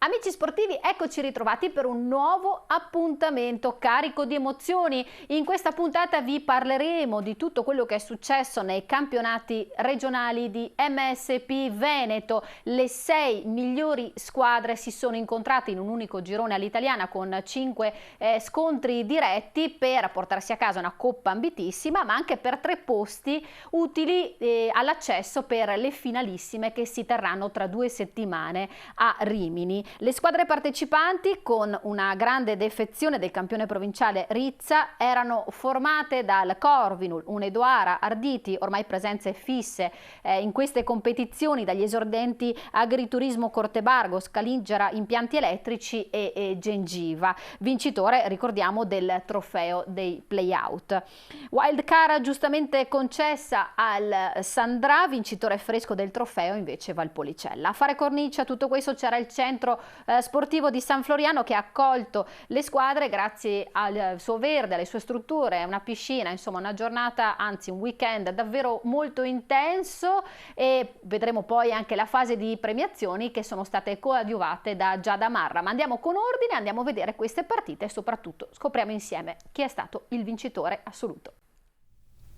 Amici sportivi, eccoci ritrovati per un nuovo appuntamento carico di emozioni. In questa puntata vi parleremo di tutto quello che è successo nei campionati regionali di MSP Veneto. Le 6 migliori squadre si sono incontrate in un unico girone all'italiana con 5 scontri diretti per portarsi a casa una coppa ambitissima, ma anche per 3 posti utili all'accesso per le finalissime che si terranno tra 2 settimane a Rimini. Le squadre partecipanti, con una grande defezione del campione provinciale Rizza, erano formate dal Corvinul, Unedoara, Arditi, ormai presenze fisse in queste competizioni, dagli esordenti Agriturismo Cortebargo, Scaligera Impianti Elettrici e Gengiva, vincitore, ricordiamo, del trofeo dei play-out. Wild card giustamente concessa al Sandrà, vincitore fresco del trofeo invece Valpolicella. A fare cornice a tutto questo c'era il centro sportivo di San Floriano, che ha accolto le squadre grazie al suo verde, alle sue strutture, una piscina, insomma una giornata, anzi un weekend davvero molto intenso, e vedremo poi anche la fase di premiazioni che sono state coadiuvate da Giada Marra. Ma andiamo con ordine, andiamo a vedere queste partite e soprattutto scopriamo insieme chi è stato il vincitore assoluto.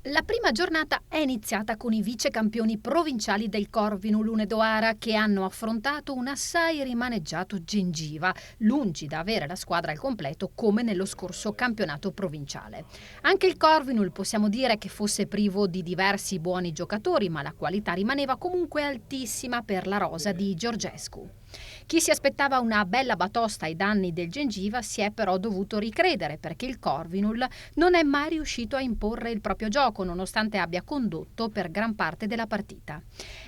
La prima giornata è iniziata con i vicecampioni provinciali del Corvinul Unedoara, che hanno affrontato un assai rimaneggiato Gengiva, lungi da avere la squadra al completo come nello scorso campionato provinciale. Anche il Corvinul possiamo dire che fosse privo di diversi buoni giocatori, ma la qualità rimaneva comunque altissima per la rosa di Georgescu. Chi si aspettava una bella batosta ai danni del Gengiva si è però dovuto ricredere, perché il Corvinul non è mai riuscito a imporre il proprio gioco, nonostante abbia condotto per gran parte della partita.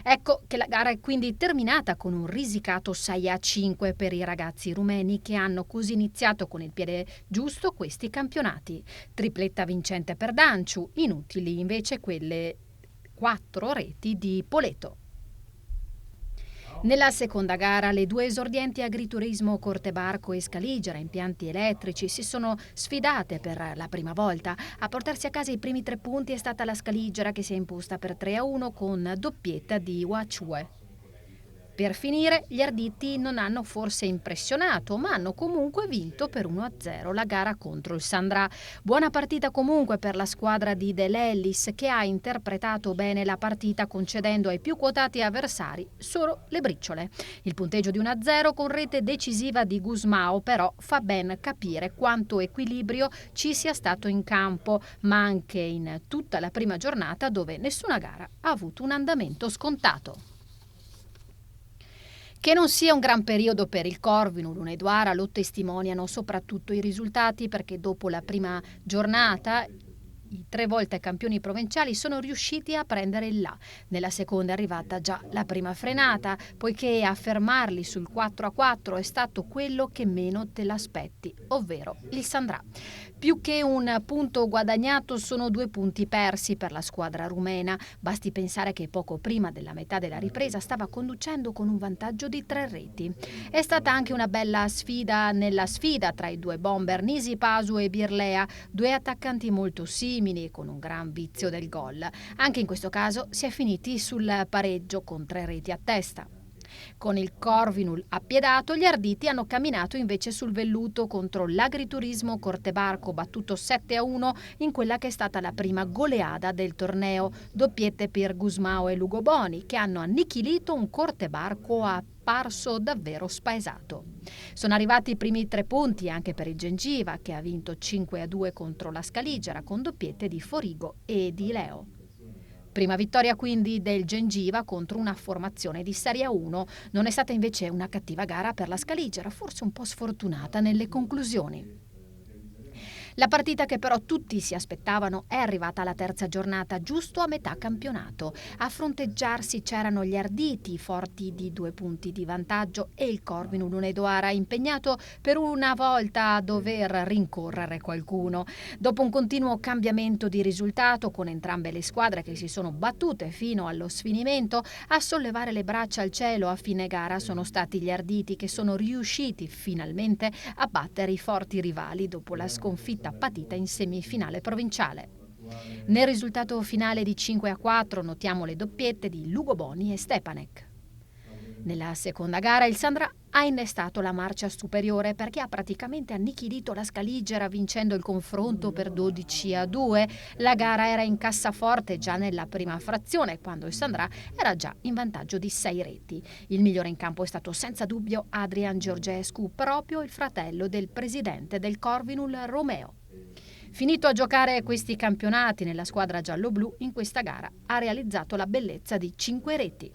Ecco che la gara è quindi terminata con un risicato 6-5 per i ragazzi rumeni, che hanno così iniziato con il piede giusto questi campionati. Tripletta vincente per Danciu, inutili invece quelle 4 reti di Poleto. Nella seconda gara le 2 esordienti Agriturismo Cortebarco e Scaligera Impianti Elettrici si sono sfidate per la prima volta. A portarsi a casa i primi 3 punti è stata la Scaligera, che si è imposta per 3-1 con doppietta di Wachue. Per finire, gli Arditi non hanno forse impressionato, ma hanno comunque vinto per 1-0 la gara contro il Sandrà. Buona partita comunque per la squadra di De Lellis, che ha interpretato bene la partita, concedendo ai più quotati avversari solo le briciole. Il punteggio di 1-0 con rete decisiva di Gusmao però fa ben capire quanto equilibrio ci sia stato in campo, ma anche in tutta la prima giornata, dove nessuna gara ha avuto un andamento scontato. Che non sia un gran periodo per il Corvinul Unedoara lo testimoniano soprattutto i risultati, perché dopo la prima giornata i 3 volte campioni provinciali sono riusciti a prendere il là. Nella seconda è arrivata già la prima frenata, poiché a fermarli sul 4-4 è stato quello che meno te l'aspetti, ovvero il Sandrà. Più che un punto guadagnato sono 2 punti persi per la squadra rumena. Basti pensare che poco prima della metà della ripresa stava conducendo con un vantaggio di 3 reti. È stata anche una bella sfida nella sfida tra i 2 bomber Nisi Pasu e Birlea, 2 attaccanti molto simili e con un gran vizio del gol. Anche in questo caso si è finiti sul pareggio con 3 reti a testa. Con il Corvinul appiedato, gli Arditi hanno camminato invece sul velluto contro l'Agriturismo Cortebarco, battuto 7-1 in quella che è stata la prima goleada del torneo. Doppiette per Gusmao e Lugoboni, che hanno annichilito un Cortebarco apparso davvero spaesato. Sono arrivati i primi 3 punti anche per il Gengiva, che ha vinto 5-2 contro la Scaligera con doppiette di Forigo e di Leo. Prima vittoria quindi del Gengiva contro una formazione di Serie 1. Non è stata invece una cattiva gara per la Scaligera, forse un po' sfortunata nelle conclusioni. La partita che però tutti si aspettavano è arrivata alla terza giornata, giusto a metà campionato. A fronteggiarsi c'erano gli Arditi, forti di 2 punti di vantaggio, e il Corvinul Unedoara, impegnato per una volta a dover rincorrere qualcuno. Dopo un continuo cambiamento di risultato, con entrambe le squadre che si sono battute fino allo sfinimento, a sollevare le braccia al cielo a fine gara sono stati gli Arditi, che sono riusciti finalmente a battere i forti rivali dopo la sconfitta patita in semifinale provinciale. Nel risultato finale di 5-4 notiamo le doppiette di Lugoboni e Stepanek. Nella seconda gara il Sandrà ha innestato la marcia superiore perché ha praticamente annichilito la Scaligera vincendo il confronto per 12-2. La gara era in cassaforte già nella prima frazione quando il Sandrà era già in vantaggio di 6 reti. Il migliore in campo è stato senza dubbio Adrian Georgescu, proprio il fratello del presidente del Corvinul Romeo. Finito a giocare questi campionati nella squadra giallo-blu, in questa gara ha realizzato la bellezza di 5 reti.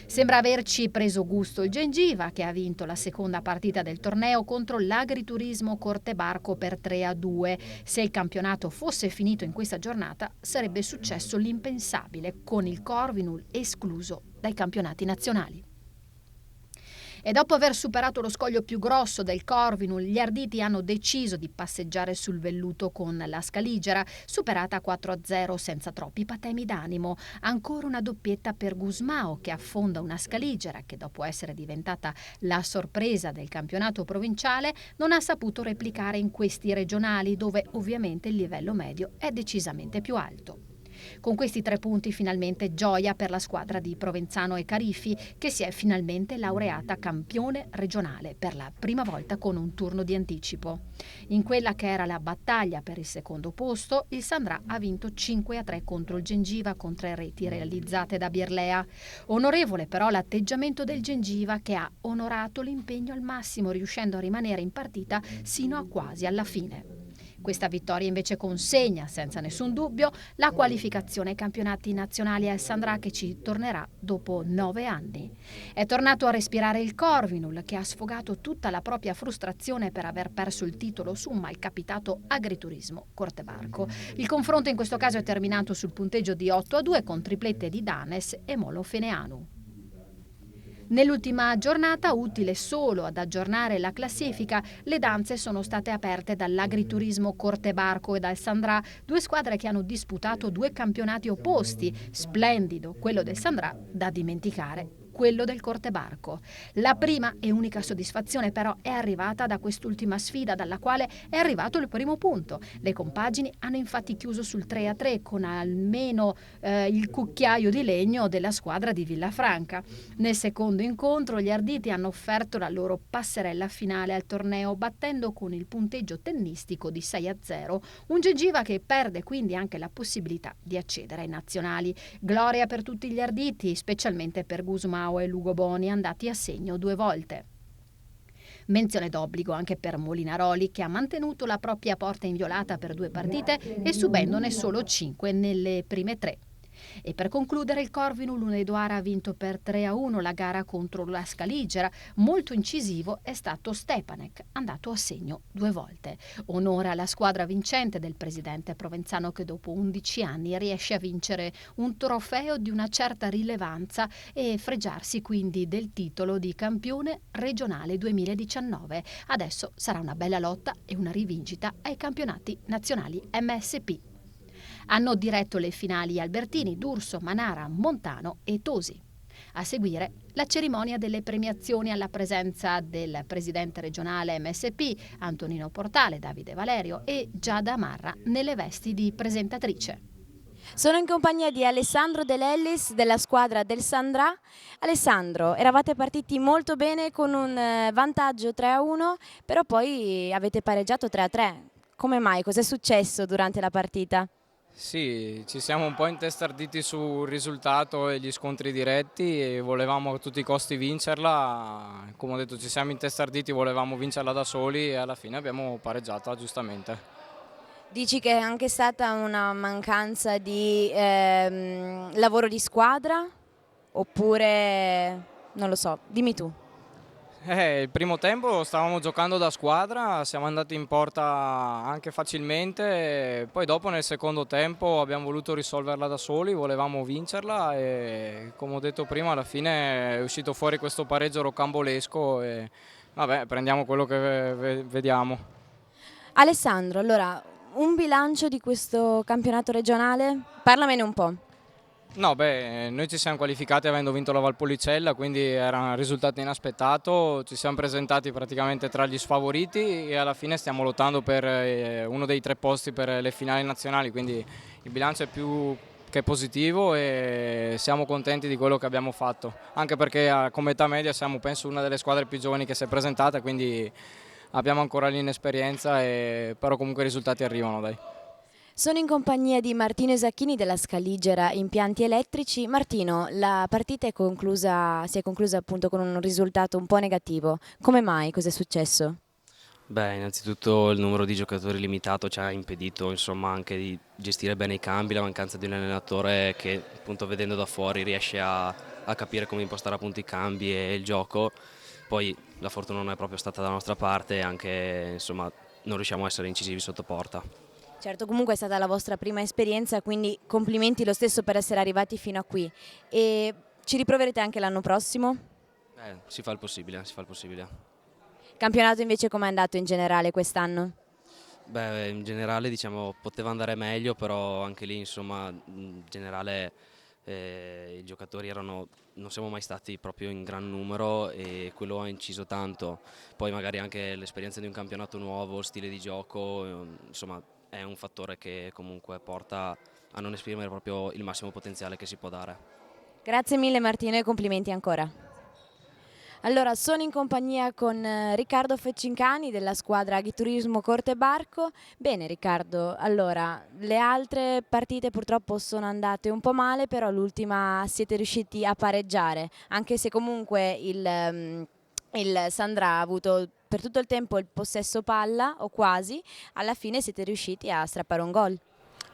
Sembra averci preso gusto il Gengiva, che ha vinto la seconda partita del torneo contro l'Agriturismo Cortebarco per 3-2. Se il campionato fosse finito in questa giornata, sarebbe successo l'impensabile, con il Corvinul escluso dai campionati nazionali. E dopo aver superato lo scoglio più grosso del Corvinul, gli arditi hanno deciso di passeggiare sul velluto con la Scaligera, superata 4-0 senza troppi patemi d'animo. Ancora una doppietta per Gusmao, che affonda una Scaligera che, dopo essere diventata la sorpresa del campionato provinciale, non ha saputo replicare in questi regionali, dove ovviamente il livello medio è decisamente più alto. Con questi 3 punti finalmente gioia per la squadra di Provenzano e Carifi, che si è finalmente laureata campione regionale per la prima volta con un turno di anticipo. In quella che era la battaglia per il secondo posto, il Sandrà ha vinto 5-3 contro il Gengiva con 3 reti realizzate da Birlea. Onorevole però l'atteggiamento del Gengiva, che ha onorato l'impegno al massimo, riuscendo a rimanere in partita sino a quasi alla fine. Questa vittoria invece consegna, senza nessun dubbio, la qualificazione ai campionati nazionali al Sandrà, che ci tornerà dopo 9 anni. È tornato a respirare il Corvinul, che ha sfogato tutta la propria frustrazione per aver perso il titolo su un malcapitato Agriturismo Cortebarco. Il confronto in questo caso è terminato sul punteggio di 8-2 con triplette di Danes e Molo Feneanu. Nell'ultima giornata, utile solo ad aggiornare la classifica, le danze sono state aperte dall'Agriturismo Cortebarco e dal Sandrà, 2 squadre che hanno disputato 2 campionati opposti. Splendido quello del Sandrà, da dimenticare quello del Cortebarco. La prima e unica soddisfazione però è arrivata da quest'ultima sfida, dalla quale è arrivato il primo punto. Le compagini hanno infatti chiuso sul 3-3 con almeno il cucchiaio di legno della squadra di Villafranca. Nel secondo incontro gli arditi hanno offerto la loro passerella finale al torneo, battendo con il punteggio tennistico di 6-0 un Gengiva che perde quindi anche la possibilità di accedere ai nazionali. Gloria per tutti gli arditi, specialmente per Gusmao e Lugo Boni, andati a segno 2 volte. Menzione d'obbligo anche per Molinaroli, che ha mantenuto la propria porta inviolata per 2 partite e subendone solo 5 nelle prime 3. E per concludere, il Corvinul Hunedoara ha vinto per 3-1 la gara contro la Scaligera. Molto incisivo è stato Stepanek, andato a segno 2 volte. Onore alla squadra vincente del presidente Provenzano, che dopo 11 anni riesce a vincere un trofeo di una certa rilevanza e fregiarsi quindi del titolo di campione regionale 2019. Adesso sarà una bella lotta e una rivincita ai campionati nazionali MSP. Hanno diretto le finali Albertini, D'Urso, Manara, Montano e Tosi. A seguire la cerimonia delle premiazioni alla presenza del presidente regionale MSP, Antonino Portale, Davide Valerio e Giada Marra nelle vesti di presentatrice. Sono in compagnia di Alessandro De Lellis della squadra del Sandrà. Alessandro, eravate partiti molto bene con un vantaggio 3-1, però poi avete pareggiato 3-3. Come mai? Cos'è successo durante la partita? Sì, ci siamo un po' intestarditi sul risultato e gli scontri diretti e volevamo a tutti i costi vincerla. Come ho detto, ci siamo intestarditi, volevamo vincerla da soli e alla fine abbiamo pareggiata giustamente. Dici che è anche stata una mancanza di lavoro di squadra oppure non lo so, dimmi tu. Il primo tempo stavamo giocando da squadra, siamo andati in porta anche facilmente, poi dopo nel secondo tempo abbiamo voluto risolverla da soli, volevamo vincerla e come ho detto prima alla fine è uscito fuori questo pareggio rocambolesco e vabbè, prendiamo quello che vediamo. Alessandro, allora un bilancio di questo campionato regionale? Parlamene un po'. No, noi ci siamo qualificati avendo vinto la Valpolicella, quindi era un risultato inaspettato, ci siamo presentati praticamente tra gli sfavoriti e alla fine stiamo lottando per uno dei 3 posti per le finali nazionali, quindi il bilancio è più che è positivo e siamo contenti di quello che abbiamo fatto, anche perché come età media siamo penso una delle squadre più giovani che si è presentata, quindi abbiamo ancora l'inesperienza, però comunque i risultati arrivano, dai. Sono in compagnia di Martino Esacchini della Scaligera Impianti Elettrici. Martino, la partita si è conclusa appunto con un risultato un po' negativo. Come mai? Cos'è successo? Beh, innanzitutto il numero di giocatori limitato ci ha impedito, insomma, anche di gestire bene i cambi, la mancanza di un allenatore che appunto vedendo da fuori riesce a capire come impostare appunto i cambi e il gioco. Poi la fortuna non è proprio stata dalla nostra parte e anche insomma non riusciamo a essere incisivi sotto porta. Certo, comunque è stata la vostra prima esperienza, quindi complimenti lo stesso per essere arrivati fino a qui. E ci riproverete anche l'anno prossimo? Si fa il possibile, si fa il possibile. Campionato invece com'è andato in generale quest'anno? Beh, in generale diciamo poteva andare meglio, però anche lì insomma in generale i giocatori non siamo mai stati proprio in gran numero e quello ha inciso tanto. Poi magari anche l'esperienza di un campionato nuovo, il stile di gioco, insomma è un fattore che comunque porta a non esprimere proprio il massimo potenziale che si può dare. Grazie mille Martino e complimenti ancora. Allora, sono in compagnia con Riccardo Feccincani della squadra Agriturismo Corte Barco. Bene Riccardo, allora, le altre partite purtroppo sono andate un po' male, però l'ultima siete riusciti a pareggiare, anche se comunque il Sandra ha avuto per tutto il tempo il possesso palla, o quasi, alla fine siete riusciti a strappare un gol.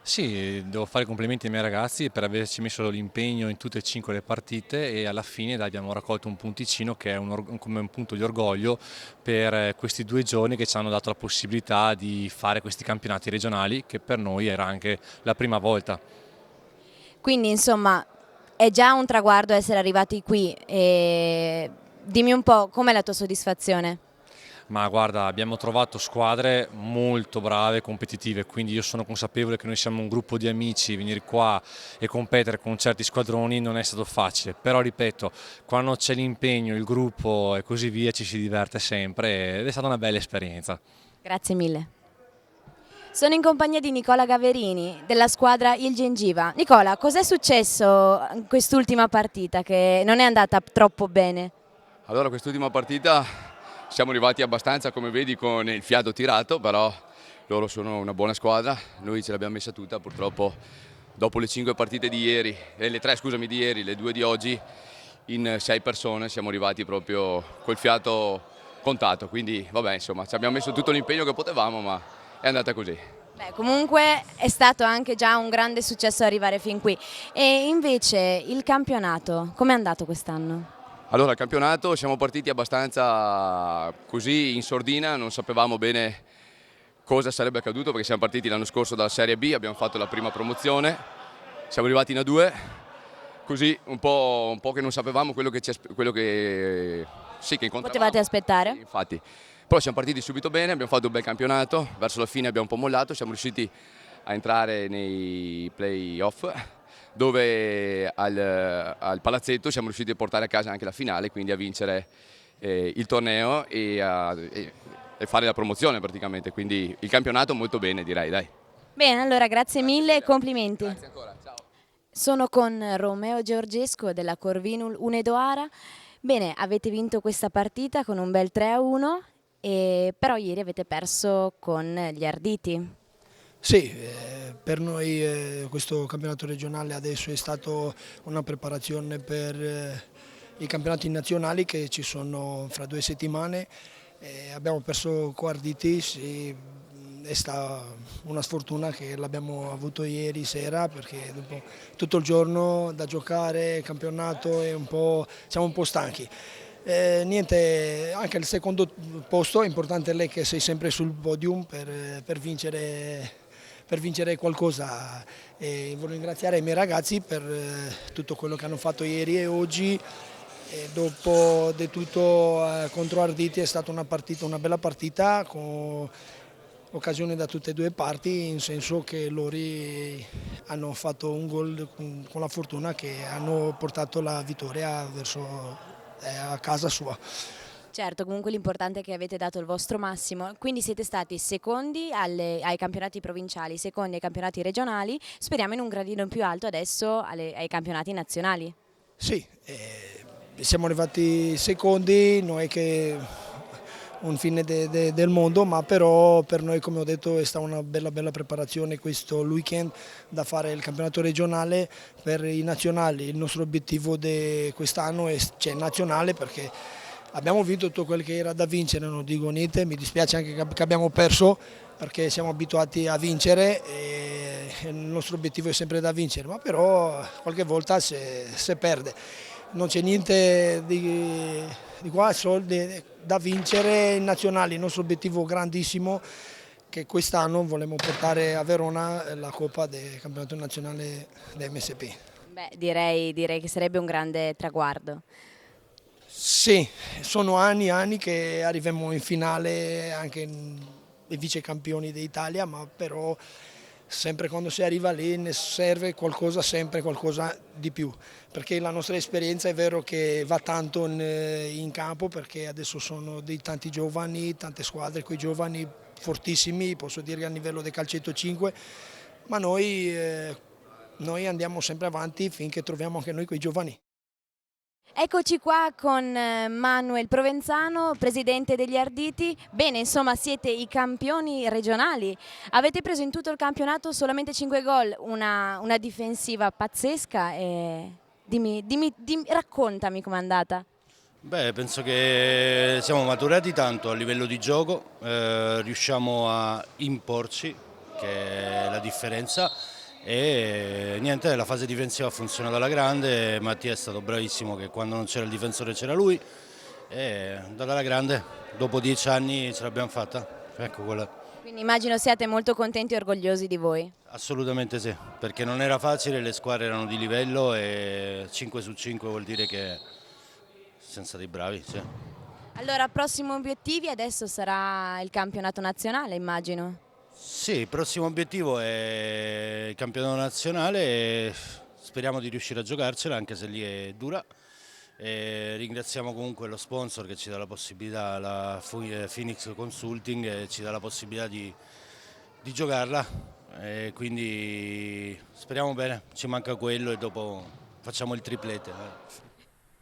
Sì, devo fare i complimenti ai miei ragazzi per averci messo l'impegno in tutte e 5 le partite e alla fine abbiamo raccolto un punticino che è come un punto di orgoglio per questi 2 giorni che ci hanno dato la possibilità di fare questi campionati regionali che per noi era anche la prima volta. Quindi insomma è già un traguardo essere arrivati qui e dimmi un po' com'è la tua soddisfazione? Ma guarda, abbiamo trovato squadre molto brave e competitive, quindi io sono consapevole che noi siamo un gruppo di amici, venire qua e competere con certi squadroni non è stato facile, però ripeto, quando c'è l'impegno, il gruppo e così via ci si diverte sempre ed è stata una bella esperienza. Grazie mille. Sono in compagnia di Nicola Gaverini della squadra Il Gengiva. Nicola, cos'è successo in quest'ultima partita che non è andata troppo bene? Allora, quest'ultima partita siamo arrivati abbastanza, come vedi, con il fiato tirato, però loro sono una buona squadra, noi ce l'abbiamo messa tutta, purtroppo dopo le 5 partite di ieri, le 3 scusami di ieri, le 2 di oggi, in 6 persone siamo arrivati proprio col fiato contato, quindi vabbè insomma ci abbiamo messo tutto l'impegno che potevamo, ma è andata così. Beh, comunque è stato anche già un grande successo arrivare fin qui. E invece il campionato, com'è andato quest'anno? Allora, il campionato siamo partiti abbastanza così in sordina, non sapevamo bene cosa sarebbe accaduto perché siamo partiti l'anno scorso dalla Serie B, abbiamo fatto la prima promozione, siamo arrivati in A2, così un po' che non sapevamo quello che incontravamo. Potevate aspettare? Infatti, però siamo partiti subito bene, abbiamo fatto un bel campionato, verso la fine abbiamo un po' mollato, siamo riusciti a entrare nei play-off, dove al palazzetto siamo riusciti a portare a casa anche la finale, quindi a vincere il torneo e fare la promozione praticamente, quindi il campionato molto bene direi, dai. Bene, allora grazie mille e complimenti. Grazie ancora, ciao. Sono con Romeo Giorgesco della Corvinul Unedoara. Bene, avete vinto questa partita con un bel 3-1, però ieri avete perso con gli Arditi. Sì, per noi questo campionato regionale adesso è stato una preparazione per i campionati nazionali che ci sono fra 2 settimane. Abbiamo perso con Arditis e è stata una sfortuna che l'abbiamo avuto ieri sera perché dopo tutto il giorno da giocare, campionato, siamo un po' stanchi. Niente, anche il secondo posto è importante lei che sei sempre sul podium per vincere qualcosa. Voglio ringraziare i miei ragazzi per tutto quello che hanno fatto ieri e oggi. Dopo di tutto contro Arditi è stata una bella partita con occasioni da tutte e 2 parti, in senso che loro hanno fatto un gol con la fortuna che hanno portato la vittoria a casa sua. Certo, comunque l'importante è che avete dato il vostro massimo, quindi siete stati secondi ai campionati provinciali, secondi ai campionati regionali, speriamo in un gradino più alto adesso ai campionati nazionali. Sì, siamo arrivati secondi, non è che un fine del mondo, ma però per noi, come ho detto, è stata una bella preparazione questo weekend da fare il campionato regionale per i nazionali. Il nostro obiettivo di quest'anno è nazionale, perché abbiamo vinto tutto quello che era da vincere, non dico niente, mi dispiace anche che abbiamo perso, perché siamo abituati a vincere e il nostro obiettivo è sempre da vincere, ma però qualche volta se perde. Non c'è niente di qua, soldi da vincere in nazionali. Il nostro obiettivo grandissimo che quest'anno vogliamo portare a Verona la Coppa del Campionato Nazionale dell'MSP. Beh, direi che sarebbe un grande traguardo. Sì, sono anni che arriviamo in finale anche i vice campioni d'Italia, ma però sempre quando si arriva lì ne serve qualcosa, sempre qualcosa di più, perché la nostra esperienza è vero che va tanto in campo, perché adesso sono dei tanti giovani, tante squadre con i giovani fortissimi, posso dire a livello del calcetto 5, ma noi andiamo sempre avanti finché troviamo anche noi quei giovani. Eccoci qua con Manuel Provenzano, presidente degli Arditi. Bene, insomma, siete i campioni regionali. Avete preso in tutto il campionato solamente 5 gol, una difensiva pazzesca. Raccontami com'è andata. Beh, penso che siamo maturati tanto a livello di gioco, riusciamo a imporci, che è la differenza. E niente, la fase difensiva ha funzionato alla grande, Mattia è stato bravissimo, che quando non c'era il difensore c'era lui, e andata alla grande, dopo 10 anni ce l'abbiamo fatta, ecco quella. Quindi immagino siate molto contenti e orgogliosi di voi. Assolutamente sì, perché non era facile, le squadre erano di livello e 5 su 5 vuol dire che siamo stati bravi. Sì. Allora, prossimi obiettivi adesso sarà il campionato nazionale, immagino. Sì, il prossimo obiettivo è il campionato nazionale e speriamo di riuscire a giocarcela, anche se lì è dura. E ringraziamo comunque lo sponsor che ci dà la possibilità, la Phoenix Consulting, che ci dà la possibilità di giocarla, e quindi speriamo bene, ci manca quello e dopo facciamo il triplete.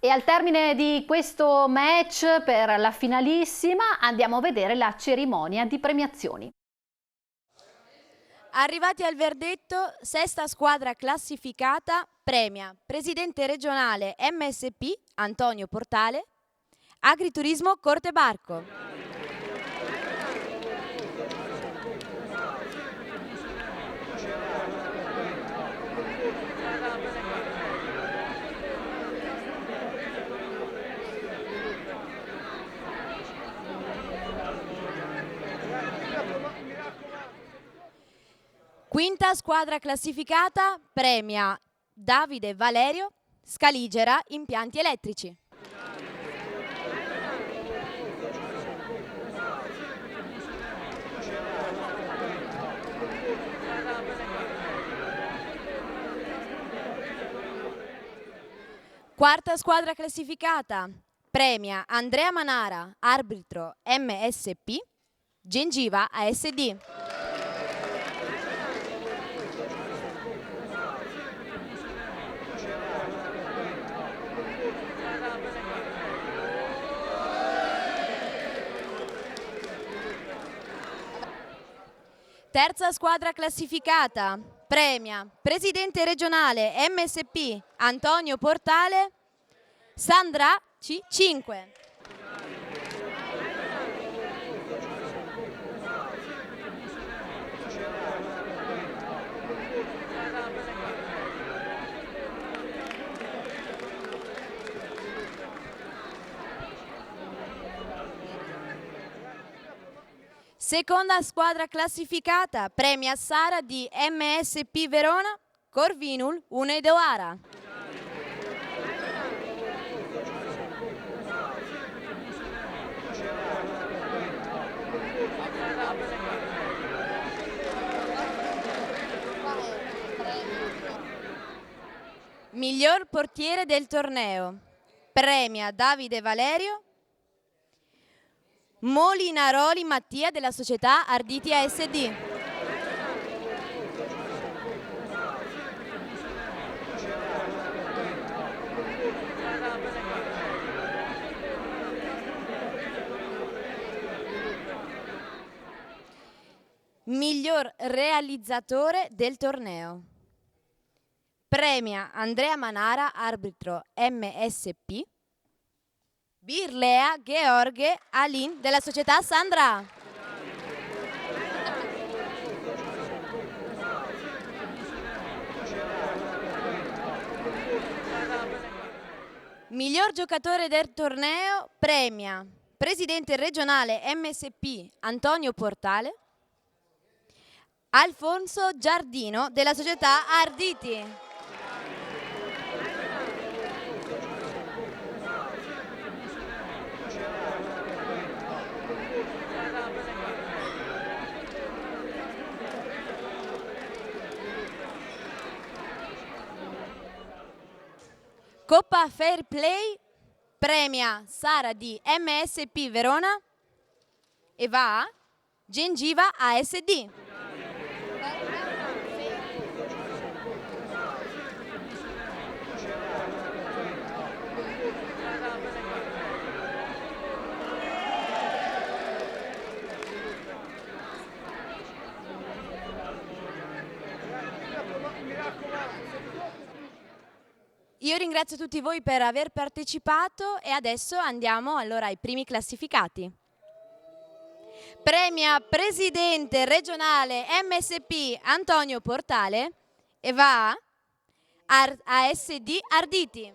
E al termine di questo match per la finalissima andiamo a vedere la cerimonia di premiazioni. Arrivati al verdetto, sesta squadra classificata premia presidente regionale MSP Antonio Portale, Agriturismo Corte Barco. Quinta squadra classificata premia Davide Valerio, Scaligera Impianti Elettrici. Quarta squadra classificata premia Andrea Manara, arbitro MSP, Gengiva ASD. Terza squadra classificata premia presidente regionale MSP Antonio Portale, Sandra C5. Seconda squadra classificata premia Sara di MSP Verona, Corvinul Unedoara. Miglior portiere del torneo premia Davide Valerio, Molinaroli Mattia della società Arditi ASD. Miglior realizzatore del torneo. Premia Andrea Manara, arbitro MSP. Birlea George Alin della società Sandra. Miglior giocatore del torneo premia presidente regionale MSP Antonio Portale. Alfonso Giardino della società Arditi. Coppa Fair Play premia Sara di MSP Verona e va a Gengiva ASD. Io ringrazio tutti voi per aver partecipato e adesso andiamo allora ai primi classificati. Premia presidente regionale MSP Antonio Portale e va a ASD Arditi.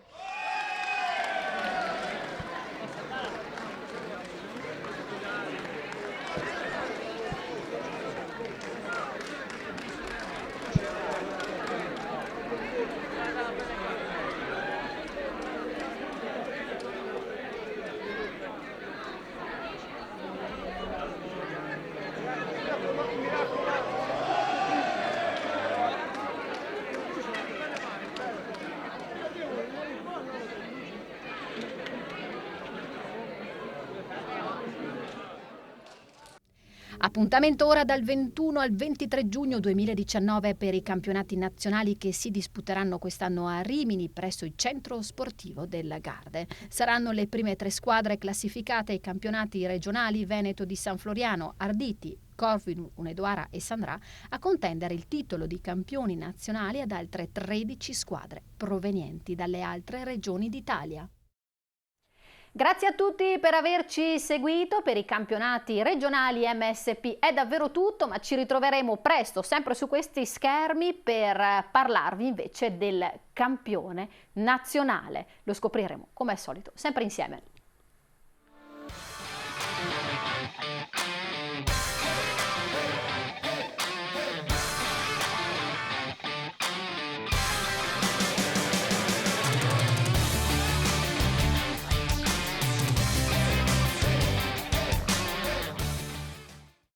Appuntamento ora dal 21 al 23 giugno 2019 per i campionati nazionali che si disputeranno quest'anno a Rimini presso il centro sportivo del Garde. Saranno le prime 3 squadre classificate ai campionati regionali Veneto di San Floriano, Arditi, Corvinu, Unedoara e Sandrà a contendere il titolo di campioni nazionali ad altre 13 squadre provenienti dalle altre regioni d'Italia. Grazie a tutti per averci seguito per i campionati regionali MSP. È davvero tutto, ma ci ritroveremo presto sempre su questi schermi per parlarvi invece del campione nazionale. Lo scopriremo come al solito sempre insieme.